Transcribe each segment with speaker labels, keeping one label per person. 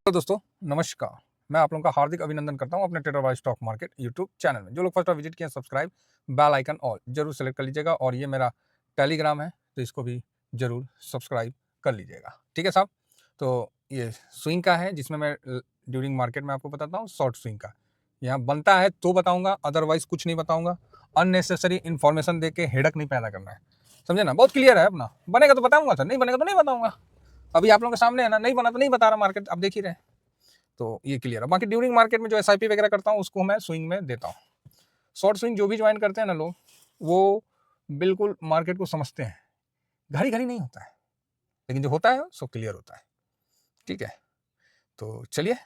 Speaker 1: तो दोस्तों नमस्कार। मैं आप लोगों का हार्दिक अभिनंदन करता हूं अपने trader buy stock market YouTube channel में। जो लोग फर्स्ट बार विजिट किए हैं सब्सक्राइब बेल आइकन ऑल जरूर सेलेक्ट कर लीजिएगा और ये मेरा टेलीग्राम है तो इसको भी जरूर सब्सक्राइब कर लीजिएगा। ठीक है साहब। तो ये स्विंग का है जिसमें मैं ड्यूरिंग मार्केट में आपको बताता हूँ शॉर्ट स्विंग का। यहाँ बनता है तो बताऊँगा, अदरवाइज कुछ नहीं बताऊँगा। अननेसेसरी इन्फॉर्मेशन दे के हेडक नहीं पैदा करना है, समझे ना। बहुत क्लियर है अपना। बनेगा तो बताऊँगा सर, नहीं बनेगा तो नहीं बताऊँगा। अभी आप लोगों के सामने है ना, नहीं बना तो नहीं बता रहा, मार्केट आप देख ही रहे। तो ये क्लियर है। बाकी ड्यूरिंग मार्केट में जो एसआईपी वगैरह करता हूँ उसको मैं स्विंग में देता हूँ। शॉर्ट स्विंग जो भी ज्वाइन करते हैं ना लोग, वो बिल्कुल मार्केट को समझते हैं। घड़ी घड़ी नहीं होता है, लेकिन जो होता है सो क्लियर होता है। ठीक है, तो चलिए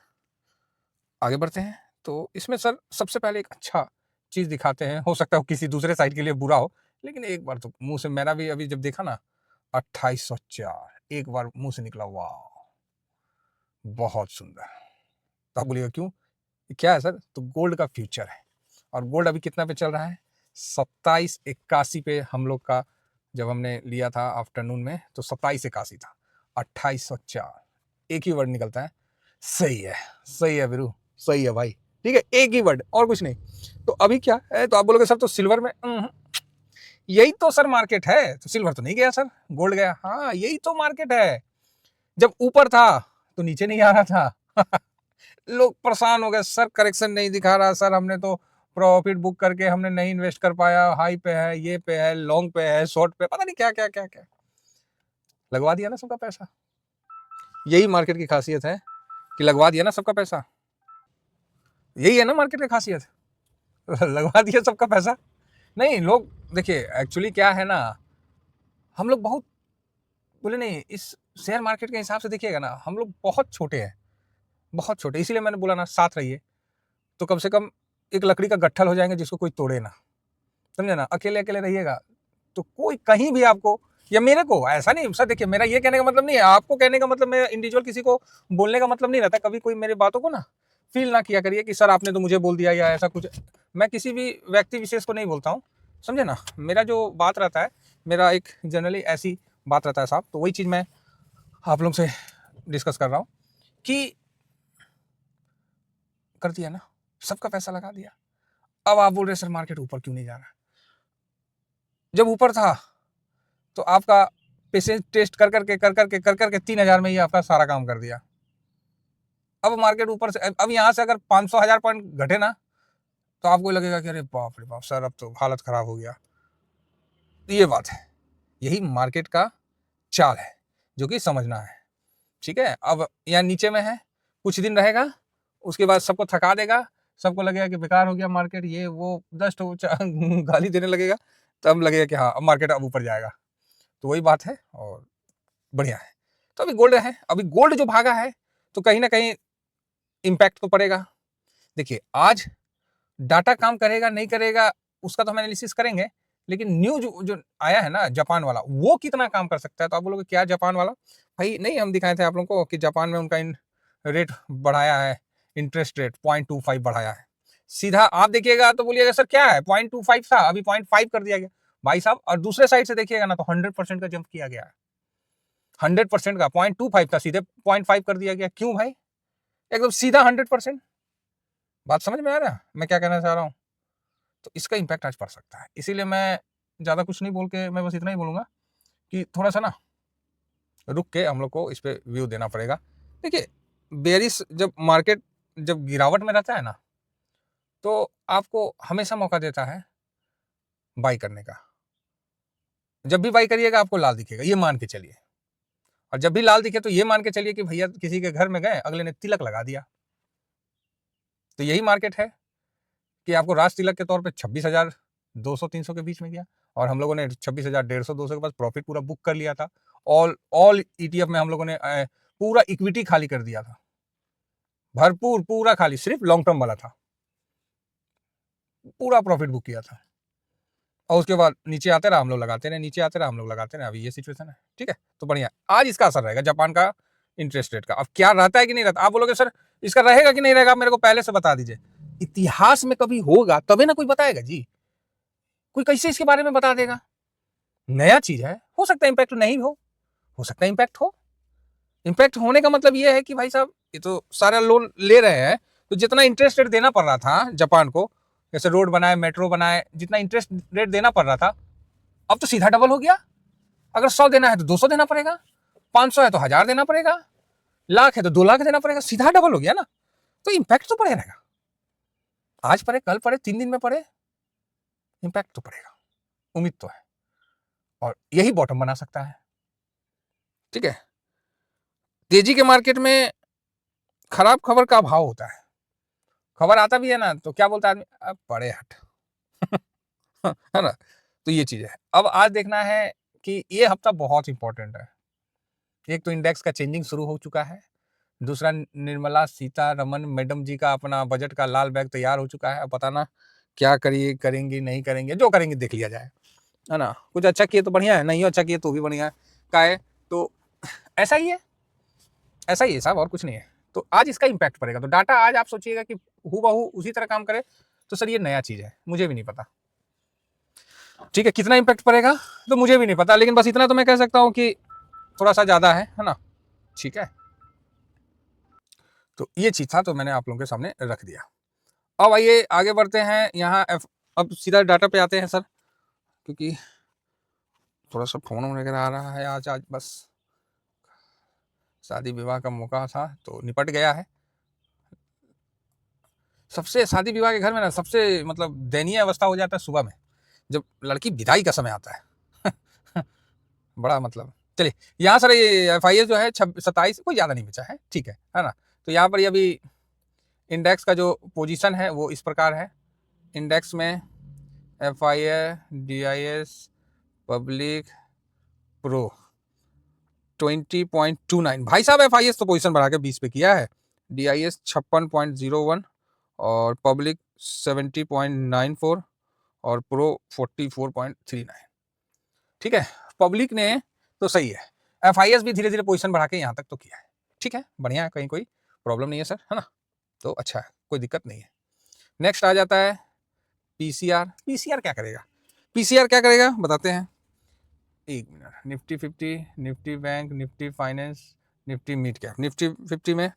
Speaker 1: आगे बढ़ते हैं। तो इसमें सर सबसे पहले एक अच्छा चीज़ दिखाते हैं। हो सकता है किसी दूसरे साइड के लिए बुरा हो, लेकिन एक बार तो मुंह से मेरा भी अभी जब देखा ना 2804 एक बार मुंह से निकला, वाह बहुत सुंदर। तो आप बोलिएगा क्यों, क्या है सर? तो गोल्ड का फ्यूचर है। और गोल्ड अभी कितना पे चल रहा है? 2781 पे हम लोग का जब हमने लिया था आफ्टरनून में तो 2781 था। 2804 एक ही वर्ड निकलता है, सही है। सही है वीरू, सही है भाई। ठीक है, एक ही वर्ड और कुछ नहीं। तो अभी क्या है, तो आप बोलोगे सर तो सिल्वर में यही तो सर मार्केट है। तो सिल्वर तो नहीं गया सर, गोल्ड गया। हाँ यही तो मार्केट है। जब ऊपर था तो नीचे नहीं आ रहा था लोग परेशान हो गए, सर करेक्शन नहीं दिखा रहा, सर हमने तो प्रॉफिट बुक करके हमने नहीं इन्वेस्ट कर पाया, हाई पे है, ये पे है, लॉन्ग पे है, शॉर्ट पे, पता नहीं क्या क्या क्या क्या लगवा दिया ना सबका पैसा। यही मार्केट की खासियत है कि लगवा दिया ना सबका पैसा। यही है ना मार्केट की खासियत लगवा दिया सबका पैसा। नहीं लोग देखिए, एक्चुअली क्या है ना, हम लोग बहुत बोले नहीं, इस शेयर मार्केट के हिसाब से देखिएगा ना, हम लोग बहुत छोटे हैं, बहुत छोटे। इसीलिए मैंने बोला ना साथ रहिए तो कम से कम एक लकड़ी का गट्ठल हो जाएंगे जिसको कोई तोड़े ना, समझे ना। अकेले अकेले रहिएगा तो कोई कहीं भी आपको, या मेरे को ऐसा नहीं सर, देखिए मेरा ये कहने का मतलब नहीं है, आपको कहने का मतलब, मैं इंडिविजुअल किसी को बोलने का मतलब नहीं रहता। कभी कोई मेरी बातों को ना फील ना किया करिए कि सर आपने तो मुझे बोल दिया या ऐसा कुछ। मैं किसी भी व्यक्ति विशेष को नहीं बोलता हूँ, समझे ना। मेरा जो बात रहता है, मेरा एक जनरली ऐसी बात रहता है साहब। तो वही चीज़ मैं आप लोग से डिस्कस कर रहा हूँ कि कर दिया ना, सबका पैसा लगा दिया। अब आप बोल रहे सर मार्केट ऊपर क्यों नहीं जा रहा? जब ऊपर था तो आपका पेशेंस टेस्ट कर करके 3000 में ही आपका सारा काम कर दिया। अब मार्केट ऊपर से, अब यहाँ से अगर 500 1000 पॉइंट घटे ना तो आपको लगेगा कि अरे बाप रे बाप सर अब तो हालत खराब हो गया। ये बात है, यही मार्केट का चाल है जो कि समझना है। ठीक है, अब यहाँ नीचे में है, कुछ दिन रहेगा, उसके बाद सबको थका देगा, सबको लगेगा कि बेकार हो गया मार्केट, ये वो दस गाली देने लगेगा, तब लगेगा कि हाँ अब मार्केट अब ऊपर जाएगा। तो वही बात है और बढ़िया है। तो अभी गोल्ड है, अभी गोल्ड जो भागा है तो कहीं ना कहीं इम्पैक्ट तो पड़ेगा। देखिए आज डाटा काम करेगा नहीं करेगा उसका तो हम एनालिसिस करेंगे, लेकिन न्यूज जो आया है ना जापान वाला, वो कितना काम कर सकता है। तो आप बोलोगे क्या जापान वाला? भाई नहीं, हम दिखाए थे आप लोगों को कि जापान में उनका रेट बढ़ाया है, इंटरेस्ट रेट 0.25 बढ़ाया है। सीधा आप देखिएगा तो बोलिएगा सर क्या है, 0.25 था अभी 0.5 कर दिया गया भाई साहब। और दूसरे साइड से देखिएगा ना तो 100% का जंप किया गया है। 100% का 0.25 था सीधे 0.5 कर दिया गया। क्यों भाई? एकदम सीधा 100%। बात समझ में आ रहा है मैं क्या कहना चाह रहा हूँ? तो इसका इम्पैक्ट आज पड़ सकता है। इसीलिए मैं ज़्यादा कुछ नहीं बोल के, मैं बस इतना ही बोलूँगा कि थोड़ा सा ना रुक के हम लोग को इस पे व्यू देना पड़ेगा। देखिए बेरिश जब मार्केट जब गिरावट में रहता है ना तो आपको हमेशा मौका देता है बाई करने का। जब भी बाई करिएगा आपको लाल दिखेगा, ये मान के चलिए। और जब भी लाल दिखे तो ये मान के चलिए कि भैया किसी के घर में गए, अगले ने तिलक लगा दिया। तो यही मार्केट है कि आपको राज तिलक के तौर पे 26,200-300 के बीच में गया और हम लोगों ने 26,150-200 के पास प्रॉफिट पूरा बुक कर लिया था। ऑल ईटीएफ में हम लोगों ने पूरा इक्विटी खाली कर दिया था, भरपूर पूरा खाली, सिर्फ लॉन्ग टर्म वाला था, पूरा प्रॉफिट बुक किया था। और उसके बाद नीचे आते रहा हम लोग लगाते रहे, नीचे आते रहा हम लोग लगाते रहे। अभी ये सिचुएशन है। ठीक है, तो बढ़िया। आज इसका असर रहेगा जापान का इंटरेस्ट रेट का। अब क्या रहता है कि नहीं रहता, आप बोलोगे सर इसका रहेगा कि नहीं रहेगा, मेरे को पहले से बता दीजिए। इतिहास में कभी होगा तभी ना कोई बताएगा जी, कोई कैसे इसके बारे में बता देगा? नया चीज है, हो सकता है इंपैक्ट नहीं हो सकता है इंपैक्ट हो। इंपैक्ट होने का मतलब यह है कि भाई साहब ये तो सारा लोन ले रहे हैं, तो जितना इंटरेस्ट रेट देना पड़ रहा था जापान को, जैसे रोड बनाए, मेट्रो बनाए, जितना इंटरेस्ट रेट देना पड़ रहा था, अब तो सीधा डबल हो गया। अगर 100 देना है तो 200 देना पड़ेगा, 500 है तो 1000 देना पड़ेगा, लाख है तो 2 लाख देना पड़ेगा, सीधा डबल हो गया ना। तो इंपैक्ट तो पड़ेगा रहेगा, आज पड़े, कल पड़े, 3 दिन में पड़े, इंपैक्ट तो पड़ेगा, उम्मीद तो है। और यही बॉटम बना सकता है। ठीक है, तेजी के मार्केट में खराब खबर का अभाव होता है। खबर आता भी है ना तो क्या बोलता है आदमी, अब पड़े हट है ना। तो ये चीज है। अब आज देखना है कि ये हफ्ता बहुत इंपॉर्टेंट है। एक तो इंडेक्स का चेंजिंग शुरू हो चुका है, दूसरा निर्मला सीतारमन मैडम जी का अपना बजट का लाल बैग तैयार हो चुका है। अब पता ना क्या करिए, करेंगी नहीं करेंगे, जो करेंगे देख लिया जाए, है ना। कुछ अच्छा किए तो बढ़िया है, नहीं अच्छा किए तो भी बढ़िया है, का है तो ऐसा ही है, ऐसा ही है साहब, और कुछ नहीं है। तो आज इसका इंपैक्ट पड़ेगा। तो डाटा आज आप सोचिएगा कि हूबहू उसी तरह काम करे, तो सर ये नया चीज है, मुझे भी नहीं पता। ठीक है, कितना इंपैक्ट पड़ेगा तो मुझे भी नहीं पता, लेकिन बस इतना तो मैं कह सकता हूँ कि थोड़ा सा ज्यादा है ना। ठीक है, तो ये चीज था, तो मैंने आप लोगों के सामने रख दिया। अब आइए आगे बढ़ते हैं। यहाँ अब सीधा डाटा पे आते हैं सर, क्योंकि थोड़ा सा फोन वगैरह आ रहा है आज बस शादी विवाह का मौका था तो निपट गया है। सबसे शादी विवाह के घर में ना सबसे मतलब दयनीय अवस्था हो जाता है सुबह में, जब लड़की विदाई का समय आता है बड़ा मतलब। चलिए यहाँ सर ये FIS जो है 27 कोई ज़्यादा नहीं बचा है, ठीक है ना। तो यहाँ पर अभी इंडेक्स का जो पोजीशन है वो इस प्रकार है। इंडेक्स में FIS, DIS, पब्लिक, प्रो 20.29। भाई साहब FIS तो पोजीशन बढ़ा के 20 पे किया है, DIS 56.01 और पब्लिक 70.94 और प्रो 44.39। ठीक है, पब्लिक ने तो सही है, FIS भी धीरे धीरे पोजीशन बढ़ा के यहाँ तक तो किया है। ठीक है, बढ़िया है, कहीं कोई प्रॉब्लम नहीं है सर, है ना। तो अच्छा है, कोई दिक्कत नहीं है। नेक्स्ट आ जाता है PCR। PCR क्या करेगा, PCR क्या करेगा बताते हैं, एक minute. Nifty 50, Nifty bank, Nifty finance, Nifty mid cap. Nifty 50 में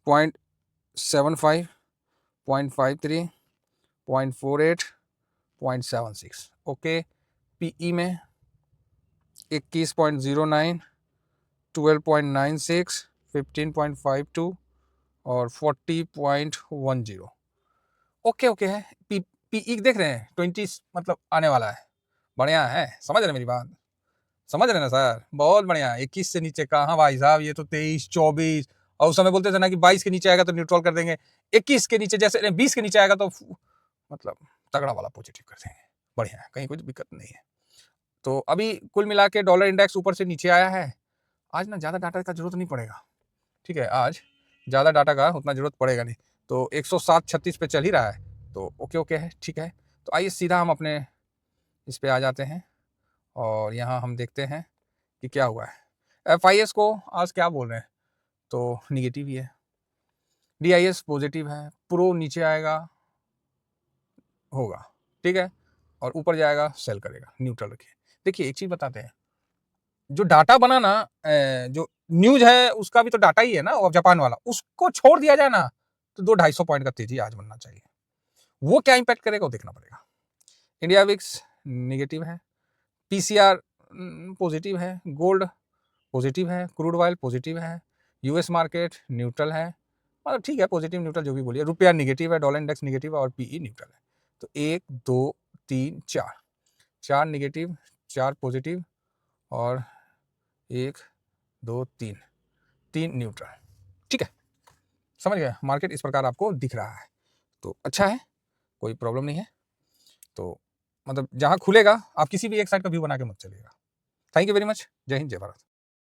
Speaker 1: 0.75, 0.53, 0.48, 0.76। ओके, PE में 21.09, 12.96, 15.52 और 40.10। ओके ओके है। PE देख रहे हैं 20 मतलब आने वाला है, बढ़िया है, समझ रहे मेरी बात, समझ रहे ना सर, बहुत बढ़िया। 21 से नीचे कहाँ भाई साहब, ये तो 23, 24, और उस समय बोलते थे ना कि 22 के नीचे आएगा तो न्यूट्रल कर देंगे, 21 के नीचे जैसे 20 के नीचे आएगा तो मतलब तगड़ा वाला पॉजिटिव कर देंगे। बढ़िया है, कहीं कोई दिक्कत नहीं है। तो अभी कुल मिला के डॉलर इंडेक्स ऊपर से नीचे आया है। आज ना ज़्यादा डाटा का जरूरत नहीं पड़ेगा। ठीक है, आज ज़्यादा डाटा का उतना जरूरत पड़ेगा नहीं, तो 107.36 पे चल ही रहा है, तो ओके ओके है, ठीक है। तो आइए सीधा हम अपने इस पे आ जाते हैं और यहाँ हम देखते हैं कि क्या हुआ है। FIS को आज क्या बोल रहे हैं, तो निगेटिव ही है। DIS पॉजिटिव है, प्रो नीचे आएगा होगा, ठीक है, और ऊपर जाएगा सेल करेगा, न्यूट्रल रखिए। देखिए एक चीज बताते हैं, जो डाटा बना ना, जो न्यूज है उसका भी तो डाटा ही है ना, और जापान वाला, उसको छोड़ दिया जाए ना तो 200-250 पॉइंट का तेजी आज बनना चाहिए। वो क्या इंपैक्ट करेगा वो देखना पड़ेगा। इंडिया विक्स निगेटिव है, PCR पॉजिटिव है, गोल्ड पॉजिटिव है, क्रूड ऑयल पॉजिटिव है, US मार्केट न्यूट्रल है, मतलब ठीक है, पॉजिटिव न्यूट्रल जो भी बोलिए। रुपया निगेटिव है, डॉलर इंडेक्स निगेटिव है और PE न्यूट्रल है। तो 1 2 3 4, 4 निगेटिव, 4 पॉजिटिव और 1 2 3, 3 न्यूट्रल। ठीक है, समझ गए, मार्केट इस प्रकार आपको दिख रहा है, तो अच्छा है, कोई प्रॉब्लम नहीं है। तो मतलब जहां खुलेगा आप किसी भी एक साइड का व्यू बना के मत चलिएगा। थैंक यू वेरी मच, जय हिंद जय भारत।